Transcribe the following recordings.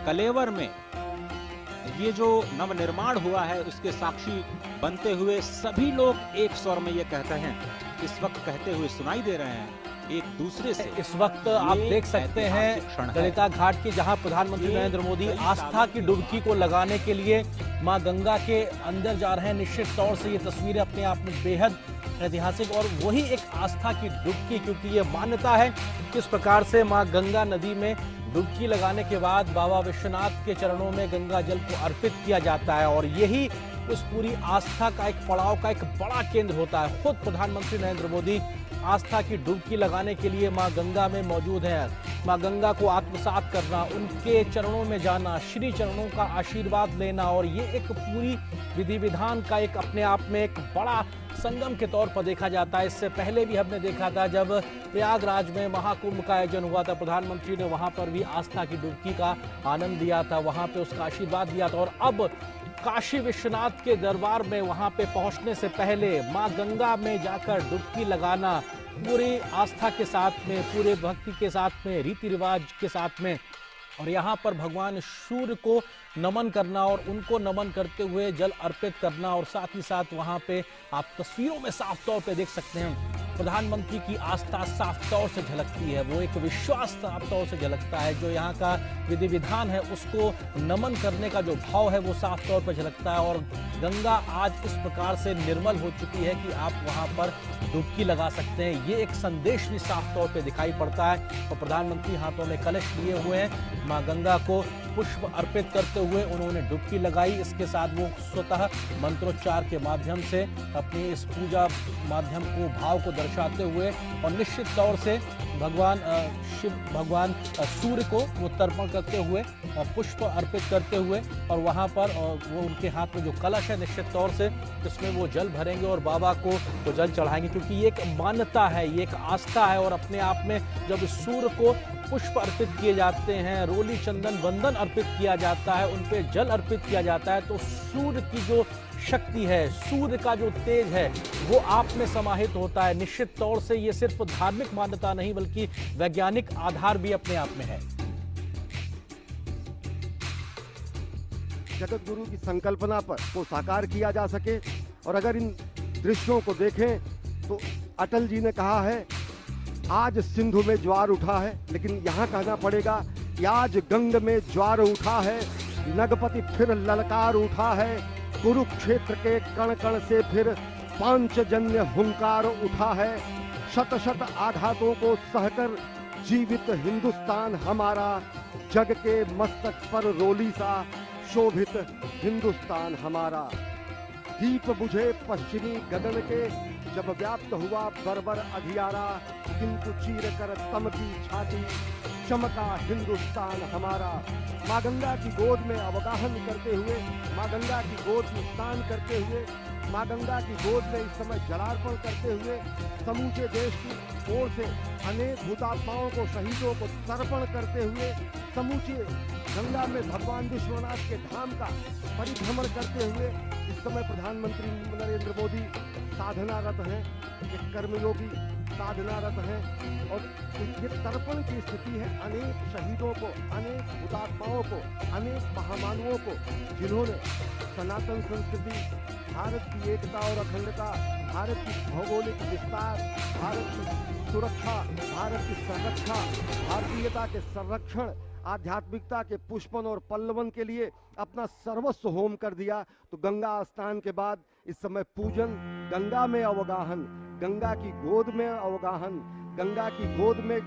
कलेवर में ये जो नवनिर्माण हुआ है उसके साक्षी बनते हुए सभी लोग एक स्वर में ये कहते हैं, इस वक्त कहते हुए सुनाई दे रहे हैं एक दूसरे से। इस वक्त आप देख सकते हैं ललिता घाट की, जहां प्रधानमंत्री नरेंद्र मोदी आस्था की डुबकी को लगाने के लिए मां गंगा के अंदर जा रहे हैं। निश्चित तौर से ये तस्वीरें अपने आप में बेहद ऐतिहासिक और वही एक आस्था की डुबकी, क्योंकि ये मान्यता है किस प्रकार से मां गंगा नदी में डुबकी लगाने के बाद बाबा विश्वनाथ के चरणों में गंगा जल को अर्पित किया जाता है और यही उस पूरी आस्था का एक पड़ाव का एक बड़ा केंद्र होता है। खुद प्रधानमंत्री नरेंद्र मोदी आस्था की डुबकी लगाने के लिए मां गंगा में मौजूद हैं। मां गंगा को आत्मसात करना, उनके चरणों में जाना, श्री चरणों का आशीर्वाद लेना और ये एक पूरी विधि विधान का एक अपने आप में एक बड़ा संगम के तौर पर देखा जाता है। इससे पहले भी हमने देखा था जब प्रयागराज में महाकुंभ का आयोजन हुआ था, प्रधानमंत्री ने वहां पर भी आस्था की डुबकी का आनंद लिया था, वहां पे उसका आशीर्वाद दिया था। और अब काशी विश्वनाथ के दरबार में वहां पे पहुंचने से पहले मां गंगा में जाकर डुबकी लगाना पूरी आस्था के साथ में, पूरे भक्ति के साथ में, रीति रिवाज के साथ में, और यहाँ पर भगवान सूर्य को नमन करना और उनको नमन करते हुए जल अर्पित करना। और साथ ही साथ वहाँ पे आप तस्वीरों में साफ तौर पे देख सकते हैं प्रधानमंत्री की आस्था साफ तौर से झलकती है, वो एक विश्वास साफ तौर से झलकता है। जो यहाँ का विधि विधान है उसको नमन करने का जो भाव है वो साफ तौर पर झलकता है। और गंगा आज इस प्रकार से निर्मल हो चुकी है कि आप वहाँ पर डुबकी लगा सकते हैं, ये एक संदेश भी साफ तौर पे दिखाई पड़ता है। और प्रधानमंत्री हाथों में कलश लिए हुए हैं, मां गंगा को पुष्प अर्पित करते हुए उन्होंने डुबकी लगाई। इसके साथ वो स्वतः मंत्रोच्चार के माध्यम से अपनी इस पूजा माध्यम को, भाव को दर्शाते हुए और निश्चित तौर से भगवान शिव, भगवान सूर्य को वो तर्पण करते हुए, पुष्प अर्पित करते हुए, और वहाँ पर वो उनके हाथ में जो कलश है निश्चित तौर से इसमें वो जल भरेंगे और बाबा को वो जल चढ़ाएंगे, क्योंकि ये एक मान्यता है, ये एक आस्था है। और अपने आप में जब सूर्य को पुष्प अर्पित किए जाते हैं, रोली चंदन वंदन अर्पित किया जाता है, उन पे जल अर्पित किया जाता है, तो सूर्य की जो शक्ति है, सूर्य का जो तेज है वो आप में समाहित होता है। निश्चित तौर से ये सिर्फ धार्मिक मान्यता नहीं बल्कि वैज्ञानिक आधार भी अपने आप में है। जगत गुरु की संकल्पना पर को साकार किया जा सके। और अगर इन दृश्यों को देखें तो अटल जी ने कहा है आज सिंधु में ज्वार उठा है, लेकिन यहाँ कहना पड़ेगा कि आज गंग में ज्वार उठा है, नगपति फिर ललकार उठा है, कुरुक्षेत्र के कण कण से फिर पांचजन्य हुंकार उठा है, शत शत आघातों को सहकर जीवित हिंदुस्तान हमारा, जग के मस्तक पर रोली सा शोभित हिंदुस्तान हमारा। दीप बुझे पश्चिमी गगन के जब व्याप्त हुआ बर्बर अधियारा, किंतु चीर कर तम की छाती चमका हिंदुस्तान हमारा। माँ गंगा की गोद में अवगाहन करते हुए, माँ गंगा की गोद में स्नान करते हुए, माँ गंगा की गोद में इस समय जलार्पण करते हुए समूचे देश की ओर से अनेक हुतात्माओं को, शहीदों को तर्पण करते हुए समूचे गंगा में भगवान विश्वनाथ के धाम का परिभ्रमण करते हुए इस समय प्रधानमंत्री नरेंद्र मोदी साधनारत हैं, एक कर्मयोगी साधनारत हैं। और ये तर्पण की स्थिति है अनेक शहीदों को, अनेक हुतात्माओं को, अनेक महामानवों को, जिन्होंने सनातन संस्कृति, भारत की एकता और अखंडता, भारत की भौगोलिक विस्तार, भारत की सुरक्षा, भारत की संरक्षा, भारतीयता के संरक्षण, आध्यात्मिकता के पुष्पन और पल्लवन के लिए अपना सर्वस्व होम कर दिया। तो गंगा स्नान के बाद इस समय पूजन, गंगा में अवगाहन, गंगा की गोद में अवगाहन, गंगा की गोद में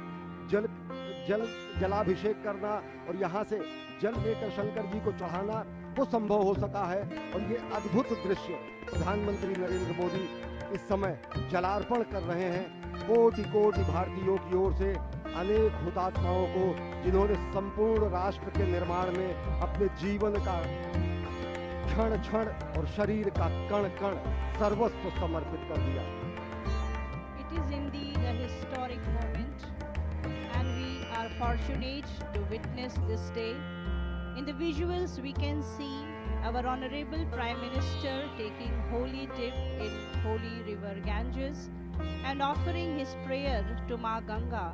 जलाभिषेक करना और यहाँ से जल लेकर शंकर जी को चढ़ाना वो संभव हो सका है। और ये अद्भुत दृश्य प्रधानमंत्री नरेंद्र मोदी इस समय जलार्पण कर रहे हैं कोटि कोटि भारतीयों की ओर से अनेक हुतात्माओं को, जिन्होंने संपूर्ण राष्ट्र के निर्माण में अपने जीवन का क्षण क्षण और शरीर का कण कण सर्वस्व समर्पित कर दिया। It is indeed a historic moment, and we are fortunate to witness this day. In the visuals, we can see our Honorable Prime Minister taking holy dip in holy river Ganges and offering his prayer to Ma Ganga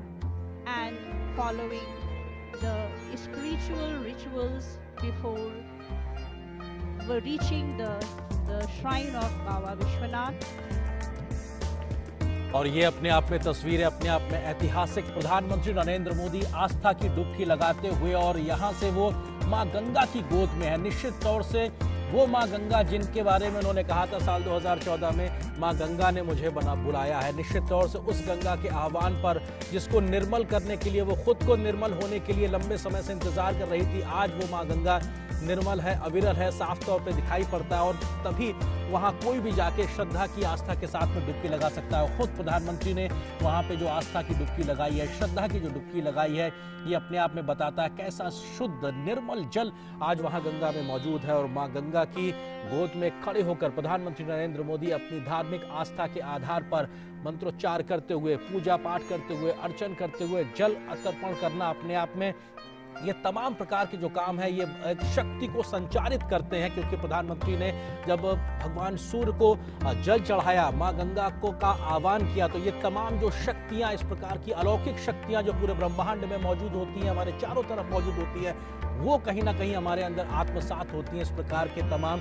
and following the spiritual rituals before reaching the shrine of Baba Vishwanath. और ये अपने आप में तस्वीरें अपने आप में ऐतिहासिक, प्रधानमंत्री नरेंद्र मोदी आस्था की डुबकी लगाते हुए और यहाँ से वो माँ गंगा की गोद में है। निश्चित तौर से वो माँ गंगा जिनके बारे में उन्होंने कहा था साल 2014 में, माँ गंगा ने मुझे बुलाया है। निश्चित तौर से उस गंगा के आह्वान पर, जिसको निर्मल करने के लिए वो खुद को निर्मल होने के लिए लंबे समय से इंतजार कर रही थी, आज वो माँ गंगा निर्मल है, अविरल है, साफ तौर पे दिखाई पड़ता है। और तभी वहाँ कोई भी जाके श्रद्धा की, आस्था के साथ में डुबकी लगा सकता है। खुद प्रधानमंत्री ने वहाँ पे जो आस्था की डुबकी लगाई है, श्रद्धा की जो डुबकी लगाई है, ये अपने आप में बताता है कैसा शुद्ध निर्मल जल आज वहाँ गंगा में मौजूद है। और माँ गंगा की गोद में खड़े होकर प्रधानमंत्री नरेंद्र मोदी अपनी धार्मिक आस्था के आधार पर मंत्रोच्चार करते हुए, पूजा पाठ करते हुए, अर्चन करते हुए, जल अर्पण करना अपने आप में ये तमाम प्रकार के जो काम है, ये एक शक्ति को संचारित करते हैं। क्योंकि प्रधानमंत्री ने जब भगवान सूर्य को जल चढ़ाया, माँ गंगा को का आह्वान किया, तो ये तमाम जो शक्तियां, इस प्रकार की अलौकिक शक्तियां जो पूरे ब्रह्मांड में मौजूद होती हैं, हमारे चारों तरफ मौजूद होती है, वो कहीं ना कहीं हमारे अंदर आत्मसात होती हैं इस प्रकार के तमाम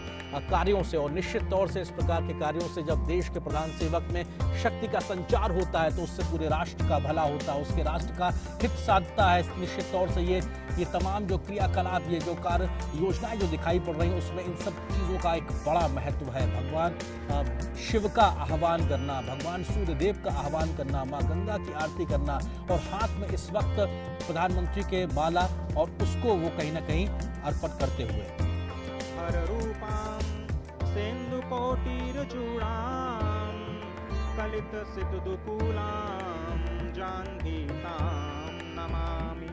कार्यों से। और निश्चित तौर से इस प्रकार के कार्यों से जब देश के प्रधान सेवक में शक्ति का संचार होता है, तो उससे पूरे राष्ट्र का भला होता है, उसके राष्ट्र का हित साधता है। निश्चित तौर से ये तमाम जो क्रियाकलाप, ये जो कार्य योजनाएं जो दिखाई पड़ रही हैं, उसमें इन सब चीज़ों का एक बड़ा महत्व है। भगवान शिव का आह्वान करना, भगवान सूर्य देव का आह्वान करना, माँ गंगा की आरती करना, और हाथ में इस वक्त प्रधानमंत्री के माला, और उसको वो कहीं ना कहीं अर्पण करते हुए। हर रूपां सिंधु कोटिर चूड़ां कलित सितुदुकूलां जानकीतां नमामि।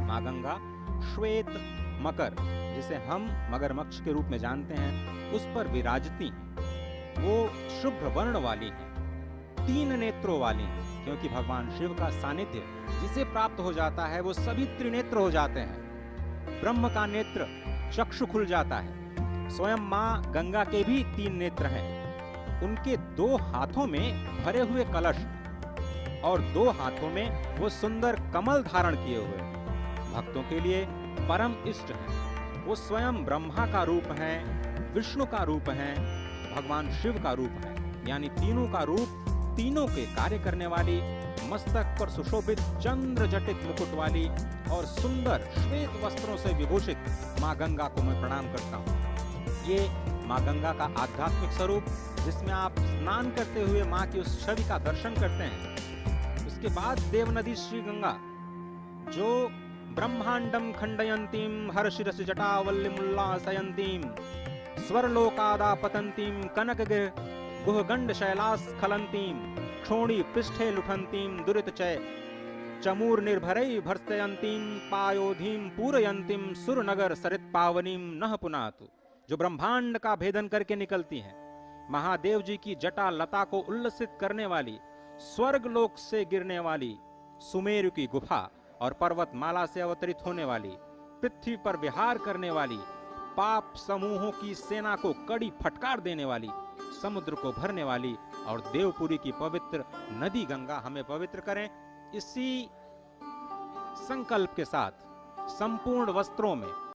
माँ गंगा श्वेत मकर, जिसे हम मगरमच्छ के रूप में जानते हैं, उस पर विराजती हैं। वो शुभ्र वर्ण वाली हैं, 3 नेत्रों वाली हैं, क्योंकि भगवान शिव का सानिध्य जिसे प्राप्त हो जाता है वो सभी त्रिनेत्र हो जाते हैं। ब्रह्म का नेत्र चक्षु खुल जाता है। स्वयं माँ गंगा के भी 3 नेत्र हैं। उनके 2 हाथों में भरे हुए कलश और 2 हाथों में वो सुंदर कमल धारण किए हुए भक्तों के लिए परम इष्ट हैं। वो स्वयं ब्रह्मा का रूप हैं, विष्णु का रूप हैं, भगवान शिव का रूप है, यानी तीनों का रूप, तीनों के कार्य करने वाली, मस्तक पर सुशोभित चंद्र जटित मुकुट वाली और सुंदर श्वेत वस्त्रों से विभूषित माँ गंगा को मैं प्रणाम करता हूँ। ये माँ गंगा का आध्यात्मिक स्वरूप, जिसमें आप स्नान करते हुए माँ की उस छवि का दर्शन करते हैं। उसके बाद देव नदी श्री गंगा, जो ब्रह्मांडम खंडयंतीम हर्षिरसि जटावल्लिमुल्लासयंतीम स्वरलोकादापतंतीम कनकगिर गुहगंड शैलास्खलंतीम क्षोणी पृष्ठे लुठंतीम दुरितचय चमूर निर्भरै भर्तयंतीम पायोधीम पूरयंतीम सुरनगर सरित पावनीम नह पुनातु, जो ब्रह्मांड का भेदन करके निकलती हैं। महादेव जी की जटा लता को उल्लसित करने वाली, स्वर्ग लोक से गिरने वाली, सुमेरु की गुफा और पर्वतमाला से अवतरित होने वाली, पृथ्वी पर विहार करने वाली, पाप समूहों की सेना को कड़ी फटकार देने वाली, समुद्र को भरने वाली और देवपुरी की पवित्र नदी गंगा हमें पवित्र करें। इसी संकल्प के साथ संपूर्ण वस्त्रों में